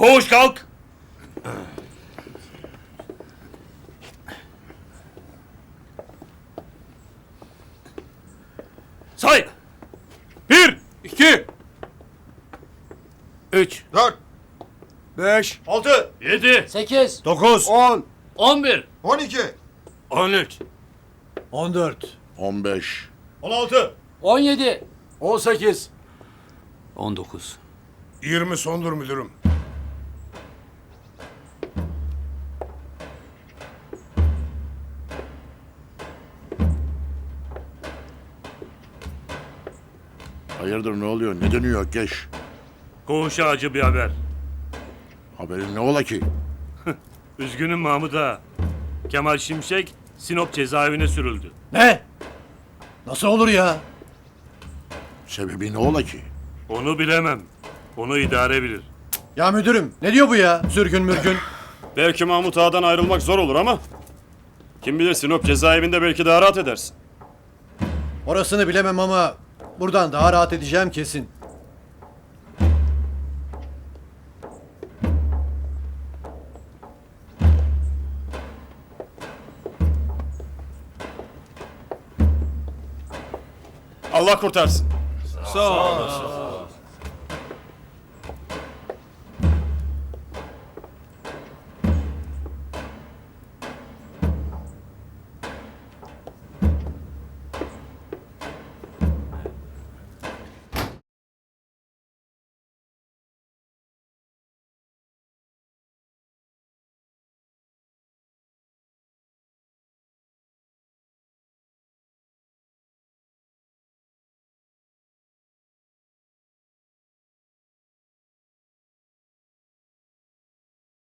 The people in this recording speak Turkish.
Koğuş kalk. Say. 1, 2, 3, 4, 5, 6, 7, 8, 9, 10, 11, 12, 13, 14, 15. 16, 17, 18. 19. 20 sondur müdürüm. Hayırdır, ne oluyor? Ne dönüyor Ökkeş? Koğuşa acı bir haber. Haberin ne ola ki? Üzgünüm Mahmut ağa. Kemal Şimşek Sinop cezaevine sürüldü. Ne? Nasıl olur ya? Sebebi ne ola ki? Onu bilemem. Onu idare bilir. Ya müdürüm ne diyor bu ya? Sürgün mürgün. Belki Mahmut Ağa'dan ayrılmak zor olur ama kim bilir Sinop cezaevinde belki daha rahat edersin. Orasını bilemem ama buradan daha rahat edeceğim kesin. Allah kurtarsın. Sağ ol.